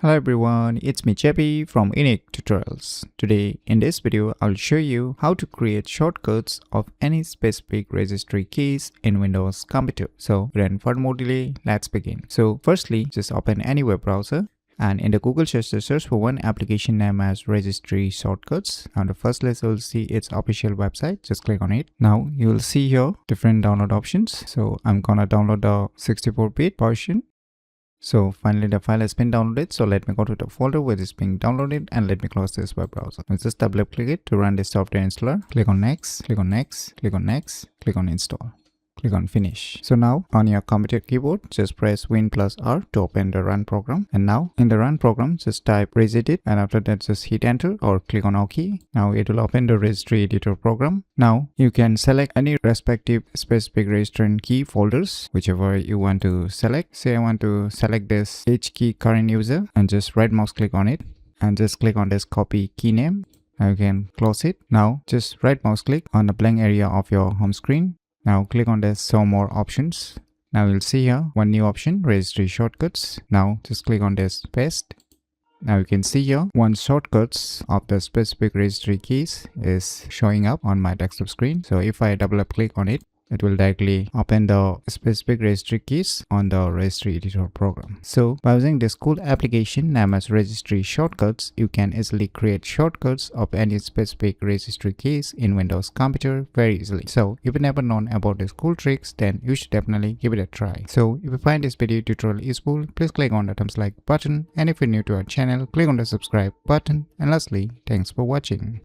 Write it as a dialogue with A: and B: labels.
A: Hello everyone, it's me JP from UniqueTutorials. Today in this video, I'll show you how to create shortcuts of any specific registry keys in Windows computer. So without further more delay, let's begin. So firstly, just open any web browser and in the Google search, search for one application name as registry shortcuts. On the first list, you'll see its official website. Just click on it. Now you will see here different download options. So I'm gonna download the 64-bit version. So finally the file has been downloaded. So let me go to the folder where it's being downloaded and let me close this web browser. Let's just double click it to run this software installer. Click on next, click on next, click on next, click on install. Click on finish. So now on your computer keyboard, just press Win plus R to open the run program. And now in the run program, just type regedit and after that just hit enter or click on OK. Now it will open the registry editor program. Now you can select any respective specific registry key folders, whichever you want to select. Say I want to select this H key current user and just right mouse click on it and just click on this copy key name. Now you can close it. Now just right mouse click on the blank area of your home screen. Now click on the show more options. Now you'll see here one new option, registry shortcuts. Now just click on this paste. Now you can see here one shortcuts of the specific registry keys is showing up on my desktop screen. So if I double click on it, it will directly open the specific registry keys on the registry editor program. So by using this cool application named as registry shortcuts, you can easily create shortcuts of any specific registry keys in Windows computer very easily. So if you never known about these cool tricks, then you should definitely give it a try. So if you find this video tutorial useful, please click on the thumbs like button. And if you're new to our channel, click on the subscribe button. And lastly, thanks for watching.